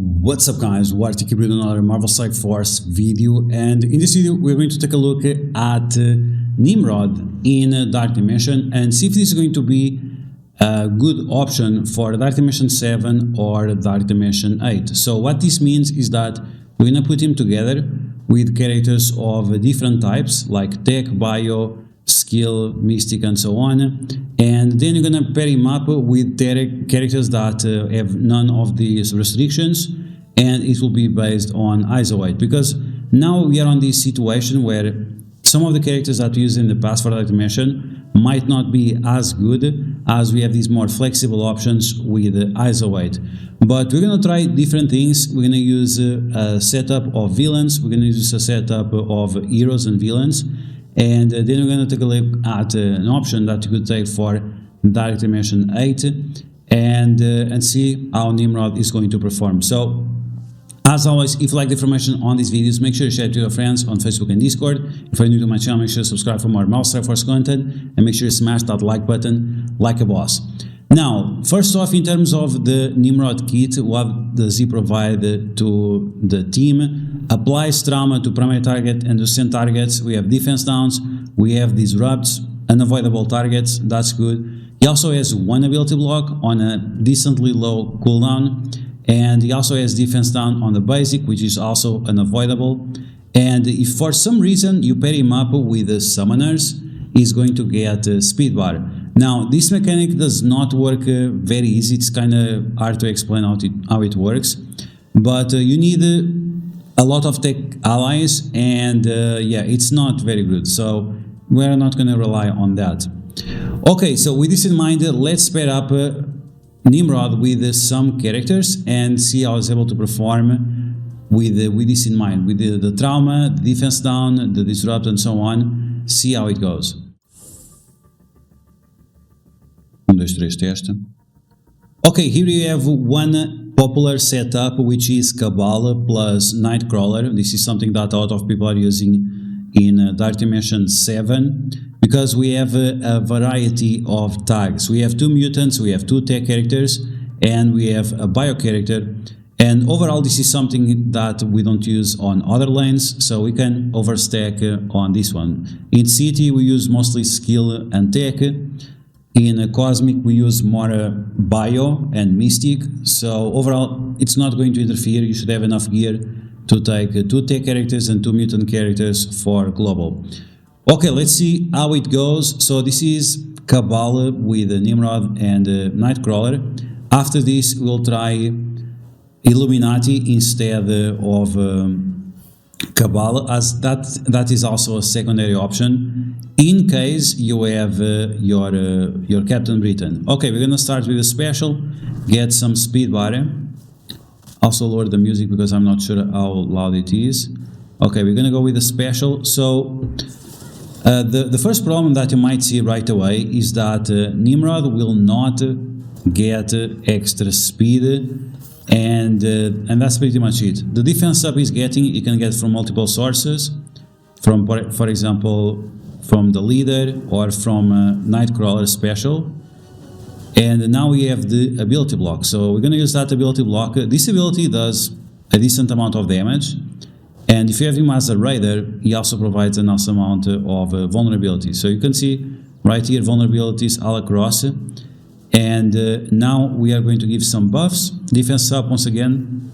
What's up guys, DuArktik with another Marvel Strike Force video, and in this video we're going to take a look at Nimrod in Dark Dimension and see if this is going to be a good option for Dark Dimension 7 or Dark Dimension 8. So what this means is that we're going to put him together with characters of different types like Tech, Bio, Skill, Mystic and so on, and then you're gonna pair him up with characters that have none of these restrictions, and it will be based on isolate, because now we are on this situation where some of the characters that we used in the past for Dark Dimension might not be as good as we have these more flexible options with isolate. But we're gonna try different things. We're gonna use a setup of villains, we're gonna use a setup of heroes and villains, and then we're going to take a look at an option that you could take for Dark Dimension 8 and see how Nimrod is going to perform. So, as always, if you like the information on these videos, make sure you share it to your friends on Facebook and Discord. If you're new to my channel, make sure you subscribe for more Marvel Strike Force content, and make sure you smash that like button like a boss. Now, first off, in terms of the Nimrod kit, what does he provide to the team? Applies trauma to primary target and to send targets. We have defense downs, we have disrupts, unavoidable targets, that's good. He also has one ability block on a decently low cooldown, and he also has defense down on the basic, which is also unavoidable. And if for some reason you pair him up with the summoners, he's going to get speed bar. Now, this mechanic does not work very easy. It's kind of hard to explain how it works, but you need a lot of tech allies, and yeah, it's not very good, so we're not going to rely on that. Okay, so with this in mind, let's pair up Nimrod with some characters and see how it's able to perform with this in mind, with the trauma, the defense down, the disrupt and so on. See how it goes. 1, 2, 3, teste. Okay, here you have one popular setup, which is Cabal plus Nightcrawler. This is something that a lot of people are using in Dark Dimension 7, because we have a variety of tags. We have 2 mutants, we have 2 tech characters, and we have a bio character. And overall, this is something that we don't use on other lanes, so we can overstack on this one. In City, we use mostly skill and tech. In Cosmic, we use more Bio and Mystic, so overall it's not going to interfere. You should have enough gear to take 2 tech characters and 2 mutant characters for Global. Okay, let's see how it goes. So this is Cabal with Nimrod and Nightcrawler. After this, we'll try Illuminati instead of Cabal, as that is also a secondary option in case you have your Captain Britain. Okay, we're gonna start with a special, get some speed bar. Also lower the music because I'm not sure how loud it is. Okay, we're gonna go with a special. So the first problem that you might see right away is that Nimrod will not get extra speed, and that's pretty much it. The defense up he's getting, you can get from multiple sources, from, for example, from the leader or from Nightcrawler special. And now we have the ability block, so we're going to use that ability block. This ability does a decent amount of damage, and if you have him as a raider, he also provides an awesome amount of vulnerability. So you can see right here vulnerabilities all across. And now we are going to give some buffs. Defense up once again.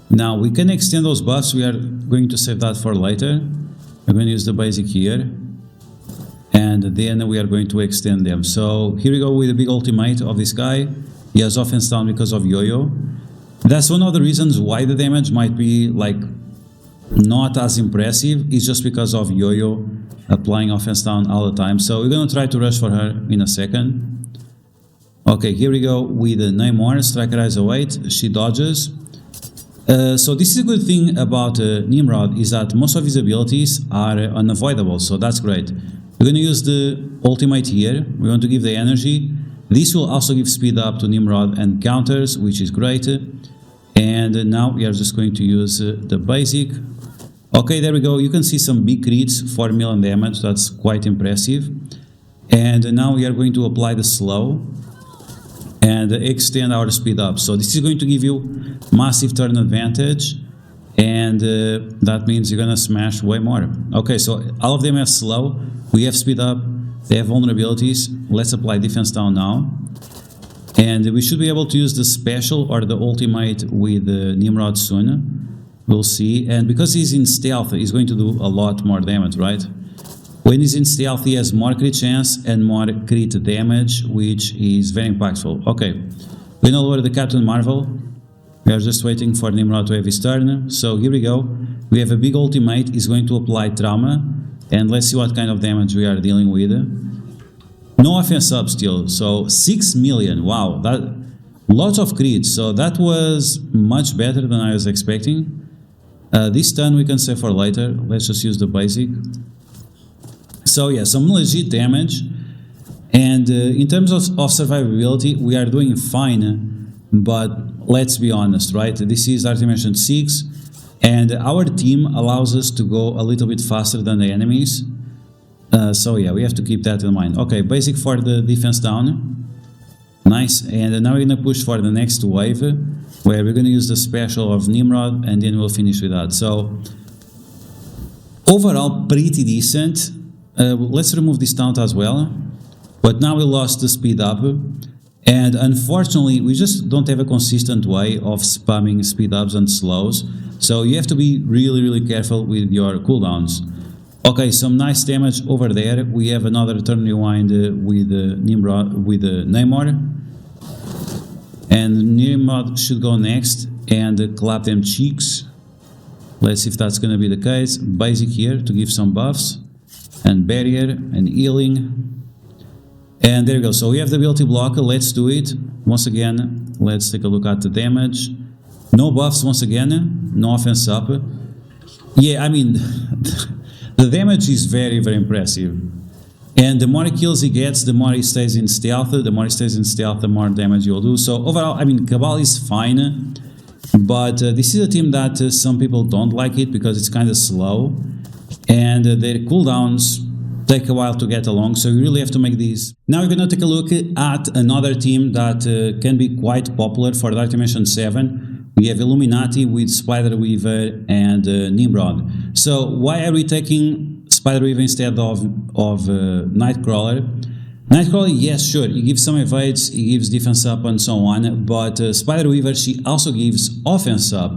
Now we can extend those buffs. We are going to save that for later. We're going to use the basic here, and then we are going to extend them. So here we go with the big ultimate of this guy. He has offense down because of yo-yo. That's one of the reasons why the damage might be like not as impressive. It's just because of yo-yo applying offense down all the time. So we're going to try to rush for her in a second. Okay, here we go with Namor, Striker Eyes Await, she dodges. So this is a good thing about Nimrod, is that most of his abilities are unavoidable, so that's great. We're going to use the ultimate here, we're going to give the energy. This will also give speed up to Nimrod and counters, which is great. And now we are just going to use the basic. Okay, there we go, you can see some big crits, 4 million damage, that's quite impressive. And now we are going to apply the slow. and extend our speed up. So this is going to give you massive turn advantage, and that means you're gonna smash way more. Okay, so all of them are slow. We have speed up, they have vulnerabilities. Let's apply defense down now. And we should be able to use the special or the ultimate with Nimrod soon. We'll see. And because he's in stealth, he's going to do a lot more damage, right? When he's in stealth, he has more crit chance and more crit damage, which is very impactful. Okay, we know where the Captain Marvel. We are just waiting for Nimrod to have his turn. So here we go. We have a big ultimate. He's going to apply trauma. And let's see what kind of damage we are dealing with. No offense up still. So 6 million. Wow. That lots of crits. So that was much better than I was expecting. This turn we can save for later. Let's just use the basic. So yeah, some legit damage. And in terms of survivability, we are doing fine. But let's be honest, right? This is Dark Dimension 6. And our team allows us to go a little bit faster than the enemies. So yeah, we have to keep that in mind. Okay, basic for the defense down. Nice. And now we're going to push for the next wave, where we're going to use the special of Nimrod, and then we'll finish with that. So overall, pretty decent. Let's remove this taunt as well. But now we lost the speed up. And unfortunately, we just don't have a consistent way of spamming speed ups and slows. So you have to be really, really careful with your cooldowns. Okay, some nice damage over there. We have another turn rewind with Nimrod, with Namor. And Nimrod should go next and clap them cheeks. Let's see if that's going to be the case. Basic here to give some buffs. And barrier and healing. And there you go. So we have the ability blocker. Let's do it. Once again, let's take a look at the damage. No buffs once again. No offense up. Yeah, I mean... The damage is very, very impressive. And the more kills he gets, the more he stays in stealth. The more he stays in stealth, the more damage you'll do. So overall, I mean, Cabal is fine. But this is a team that some people don't like it because it's kind of slow. And their cooldowns take a while to get along. So you really have to make these. Now we're going to take a look at another team that can be quite popular for Dark Dimension 7. We have Illuminati with Spider Weaver and Nimrod. So why are we taking Spider Weaver instead of Nightcrawler? Nightcrawler, yes, sure, he gives some evades, he gives defense up and so on, but Spider Weaver, she also gives offense up.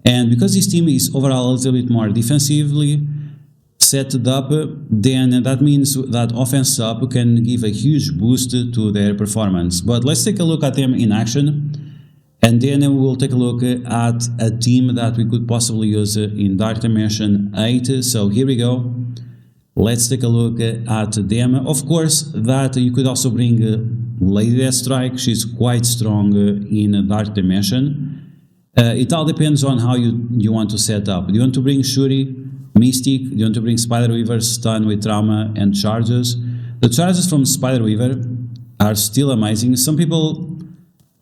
And because this team is overall a little bit more defensively set up, then that means that offense up can give a huge boost to their performance. But let's take a look at them in action. And then we'll take a look at a team that we could possibly use in Dark Dimension 8. So here we go. Let's take a look at them. Of course, that you could also bring Lady Deathstrike. She's quite strong in Dark Dimension. It all depends on how you want to set up. Do you want to bring Shuri, Mystic? Do you want to bring Spider Weaver, stun with trauma and charges? The charges from Spider Weaver are still amazing. Some people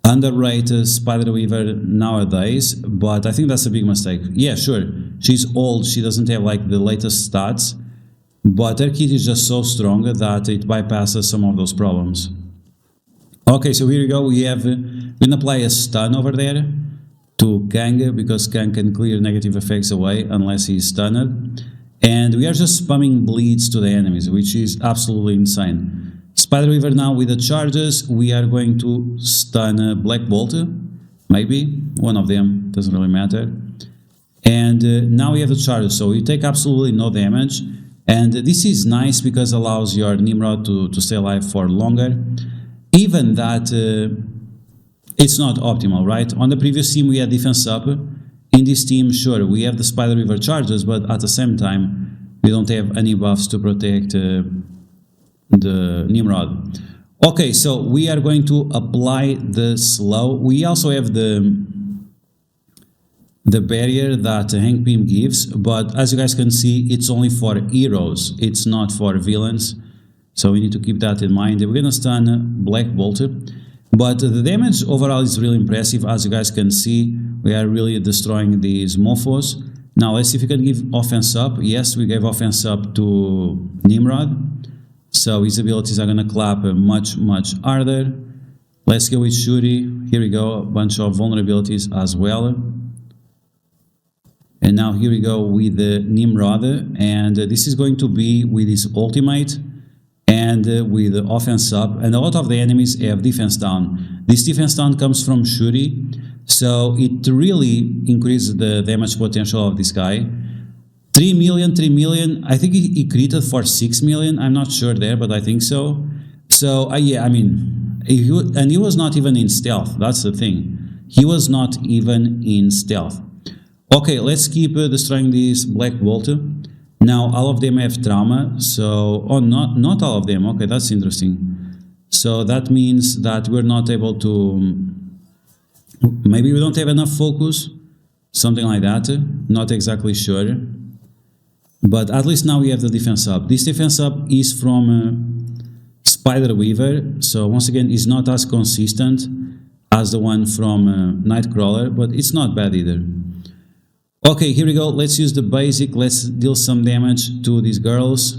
underrate Spider Weaver nowadays, but I think that's a big mistake. Yeah, sure, she's old, she doesn't have like the latest stats, but her kit is just so strong that it bypasses some of those problems. Okay, so here we go. We can apply a stun over there to Kang, because Kang can clear negative effects away unless he's stunned. And we are just spamming bleeds to the enemies, which is absolutely insane. Spider Weaver now with the charges, we are going to stun Black Bolt, maybe, one of them, doesn't really matter. And now we have the charges, so you take absolutely no damage. And this is nice because it allows your Nimrod to stay alive for longer. Even that, it's not optimal, right? On the previous team we had defense up. In this team, sure, we have the Spider Weaver charges, but at the same time, we don't have any buffs to protect the Nimrod. Okay, so we are going to apply the slow. We also have the barrier that Hank Pym gives, but as you guys can see, it's only for heroes, it's not for villains, so we need to keep that in mind. We're gonna stun Black Bolt, but the damage overall is really impressive. As you guys can see, we are really destroying these mofos. Now let's see if we can give offense up. Yes, we gave offense up to Nimrod. So his abilities are going to clap much harder. Let's go with Shuri. Here we go, a bunch of vulnerabilities as well. And now here we go with the Nimrod, and this is going to be with his ultimate and with the offense up, and a lot of the enemies have defense down. This defense down comes from Shuri, so it really increases the damage potential of this guy. 3 million, I think he created for 6 million, I'm not sure there, but I think so. So yeah, I mean, he was not even in stealth, that's the thing. He was not even in stealth. Okay, let's keep destroying this Black Bolt. Now, all of them have trauma, so... Oh, not all of them, okay, that's interesting. So that means that we're not able to... Maybe we don't have enough focus, something like that, not exactly sure. But at least now we have the defense up. This defense up is from Spider Weaver, so once again, it's not as consistent as the one from Nightcrawler, but it's not bad either. Okay, here we go, let's use the basic, let's deal some damage to these girls.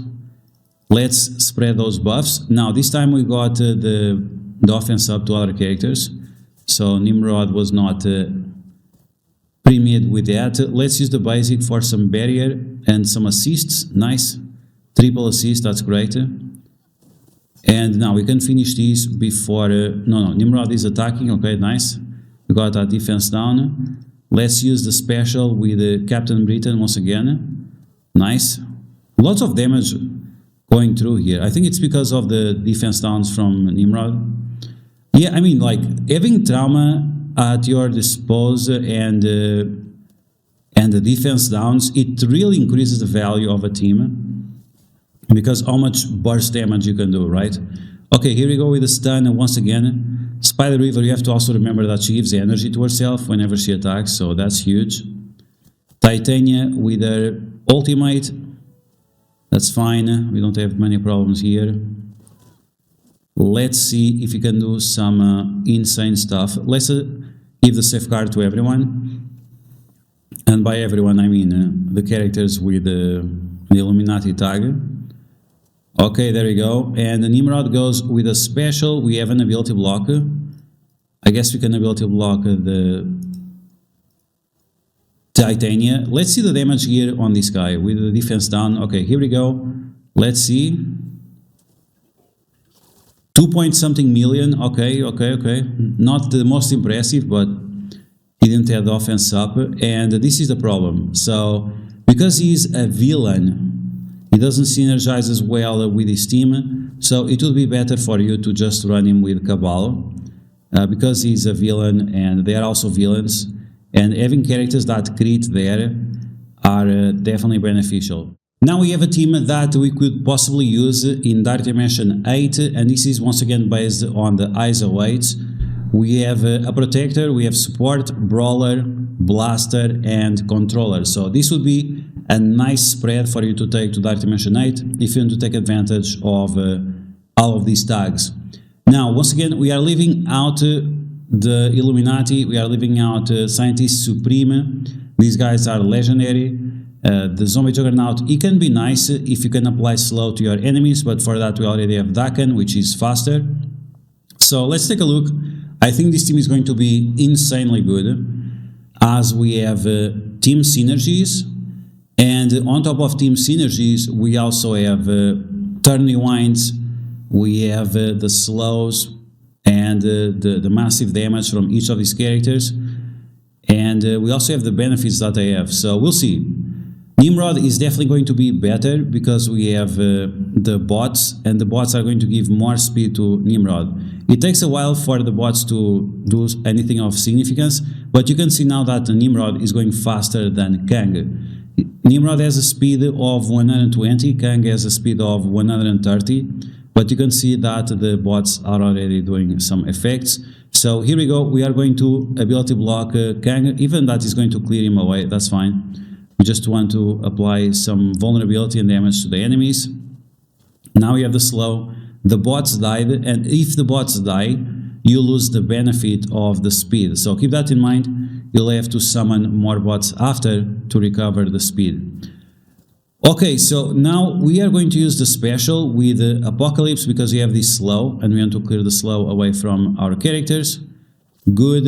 Let's spread those buffs. Now, this time we got the offense up to other characters, so Nimrod was not premiered with that. Let's use the basic for some barrier and some assists, nice. Triple assist, that's great. And now we can finish this before, no, Nimrod is attacking, okay, nice. We got our defense down. Let's use the special with Captain Britain once again. Nice. Lots of damage going through here. I think it's because of the defense downs from Nimrod. Yeah, I mean, like, having trauma at your disposal and the defense downs, it really increases the value of a team. Because how much burst damage you can do, right? Okay, here we go with the stun, and once again, Spider Weaver, you have to also remember that she gives energy to herself whenever she attacks, so that's huge. Titania with her ultimate, that's fine, we don't have many problems here. Let's see if we can do some insane stuff. Let's give the safeguard to everyone. And by everyone, I mean the characters with the Illuminati tag. Okay, there we go. And the Nimrod goes with a special. We have an ability block. I guess we can ability block the Titania. Let's see the damage here on this guy with the defense down. Okay, here we go. Let's see. 2-point-something million. Okay. Not the most impressive, but he didn't have the offense up. And this is the problem. So, because he's a villain, he doesn't synergize as well with his team, so it would be better for you to just run him with Cabal, because he's a villain and they are also villains, and having characters that crit there are definitely beneficial. Now we have a team that we could possibly use in Dark Dimension 8, and this is once again based on the ISO 8. We have a Protector, we have Support, Brawler, Blaster, and Controller, so this would be a nice spread for you to take to Dark Dimension 8 if you want to take advantage of all of these tags. Now, once again, we are leaving out the Illuminati, we are leaving out Scientist Supreme. These guys are legendary. The Zombie Juggernaut, it can be nice if you can apply slow to your enemies, but for that we already have Dakan, which is faster. So let's take a look. I think this team is going to be insanely good, as we have team synergies. And on top of team synergies, we also have turn rewinds, we have the slows, and the massive damage from each of these characters. And we also have the benefits that they have, so we'll see. Nimrod is definitely going to be better because we have the bots, and the bots are going to give more speed to Nimrod. It takes a while for the bots to do anything of significance, but you can see now that Nimrod is going faster than Kang. Nimrod has a speed of 120, Kang has a speed of 130, but you can see that the bots are already doing some effects. So here we go, we are going to ability block Kang, even that is going to clear him away, that's fine. We just want to apply some vulnerability and damage to the enemies. Now we have the slow, the bots died, and if the bots die, you lose the benefit of the speed. So keep that in mind, you'll have to summon more bots after to recover the speed. Okay, so now we are going to use the special with Apocalypse because we have this slow and we want to clear the slow away from our characters. Good.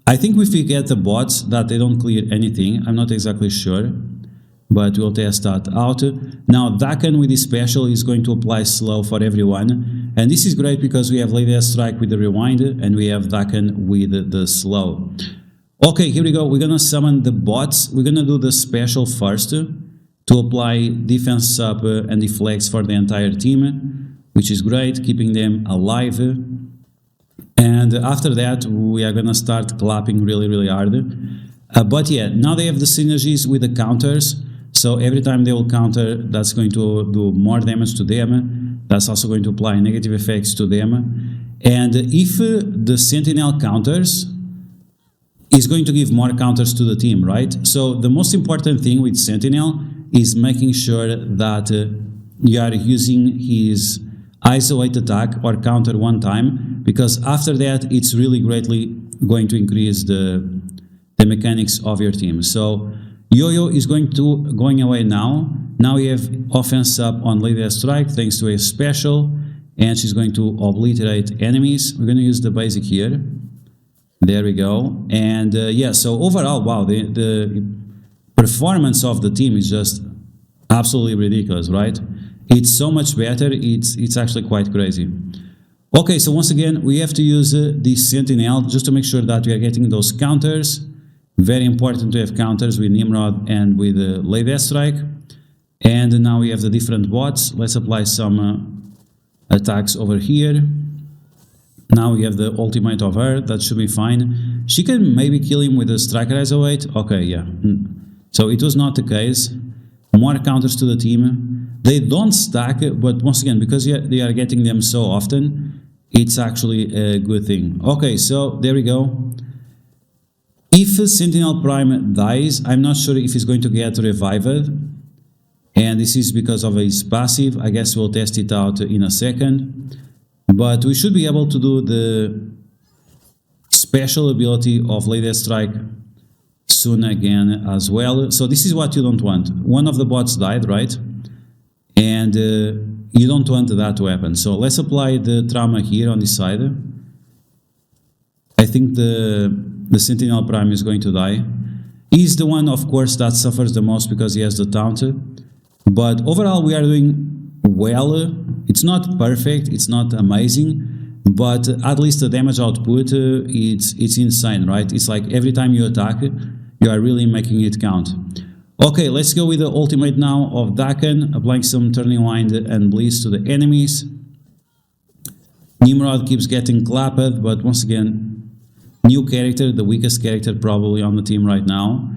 I think if we get the bots that they don't clear anything, I'm not exactly sure, but we'll test that out. Now Dakan with this special is going to apply slow for everyone, and this is great because we have Lady Strike with the rewind and we have Dakan with the slow. Okay, here we go. We're gonna summon the bots. We're gonna do the special first to apply defense up and deflects for the entire team, which is great, keeping them alive. And after that, we are gonna start clapping really hard. But yeah, now they have the synergies with the counters. So every time they will counter, that's going to do more damage to them. That's also going to apply negative effects to them. And if the Sentinel counters, is going to give more counters to the team, right? So the most important thing with Sentinel is making sure that you are using his isolate attack or counter one time, because after that it's really greatly going to increase the mechanics of your team. So Yo-Yo is going away now. Now we have offense up on Lady Strike thanks to a special, and she's going to obliterate enemies. We're going to use the basic here. There we go. And yeah, so overall, wow, the performance of the team is just absolutely ridiculous, right? It's so much better, it's actually quite crazy. Okay, so once again, we have to use the Sentinel just to make sure that we are getting those counters. Very important to have counters with Nimrod and with Lady Strike. And now we have the different bots. Let's apply some attacks over here. Now we have the ultimate of her, that should be fine. She can maybe kill him with a Striker Isolate. Okay, yeah. So it was not the case. More counters to the team. They don't stack, but once again, because they are getting them so often, it's actually a good thing. Okay, so there we go. If Sentinel Prime dies, I'm not sure if he's going to get revived. And this is because of his passive. I guess we'll test it out in a second. But we should be able to do the special ability of Lady Strike soon again as well. So this is what you don't want. One of the bots died, right? And you don't want that to happen. So let's apply the trauma here on this side. I think the Sentinel Prime is going to die. He's the one, of course, that suffers the most because he has the taunt. But overall, we are doing well. It's not perfect, it's not amazing, but at least the damage output, it's insane, right? It's like every time you attack, you are really making it count. Okay, let's go with the ultimate now of Dakan, applying some Turning Wind and Bleeds to the enemies. Nimrod keeps getting clapped, but once again, new character, the weakest character probably on the team right now.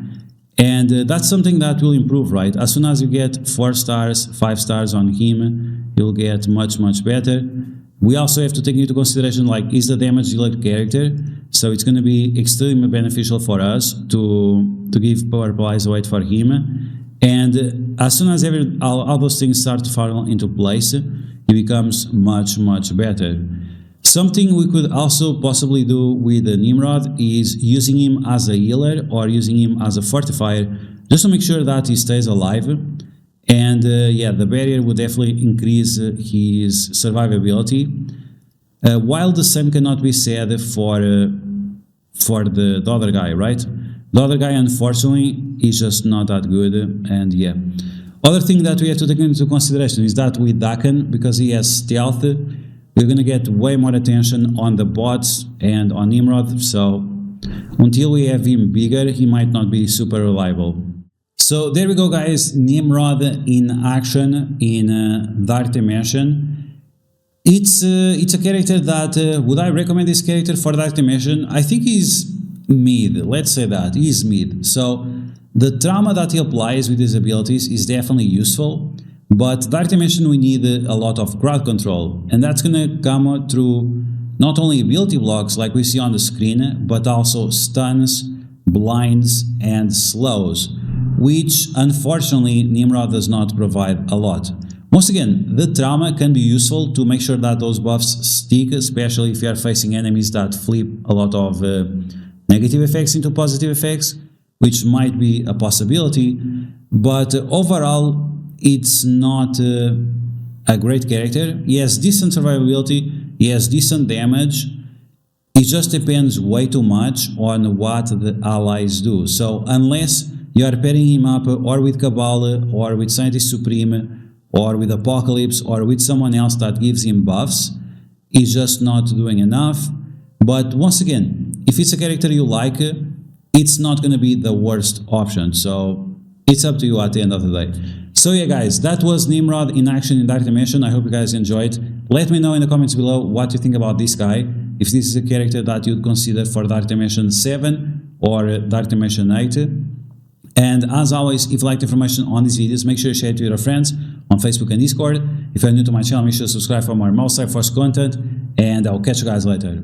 And that's something that will improve, right? As soon as you get 4 stars, 5 stars on him, you'll get much better. We also have to take into consideration, like, is the damage dealer character, so it's going to be extremely beneficial for us to give Purple Eyes Await for him. And as soon as all those things start to fall into place, he becomes much better. Something we could also possibly do with Nimrod is using him as a healer or using him as a fortifier, just to make sure that he stays alive. And yeah, the barrier would definitely increase his survivability. While the same cannot be said for the other guy, right? The other guy, unfortunately, is just not that good. And yeah. Other thing that we have to take into consideration is that with Dakan, because he has stealth, we're going to get way more attention on the bots and on Nimrod, so until we have him bigger, he might not be super reliable. So there we go, guys, Nimrod in action in Dark Dimension. It's a character that, would I recommend this character for Dark Dimension? I think he's mid, let's say that, he's mid. So the trauma that he applies with his abilities is definitely useful. But Dark Dimension, we need a lot of crowd control, and that's gonna come through not only ability blocks like we see on the screen, but also stuns, blinds, and slows, which unfortunately Nimrod does not provide a lot. Once again, the trauma can be useful to make sure that those buffs stick, especially if you are facing enemies that flip a lot of negative effects into positive effects, which might be a possibility, but overall, it's not a great character. He has decent survivability, he has decent damage. It just depends way too much on what the allies do. So unless you are pairing him up or with Cabal or with Scientist Supreme or with Apocalypse or with someone else that gives him buffs, he's just not doing enough. But once again, if it's a character you like, it's not going to be the worst option. So it's up to you at the end of the day. So yeah guys, that was Nimrod in action in Dark Dimension. I hope you guys enjoyed. Let me know in the comments below what you think about this guy. If this is a character that you'd consider for Dark Dimension 7 or Dark Dimension 8. And as always, if you liked the information on these videos, make sure you share it with your friends on Facebook and Discord. If you're new to my channel, make sure to subscribe for more Mouse Force content. And I'll catch you guys later.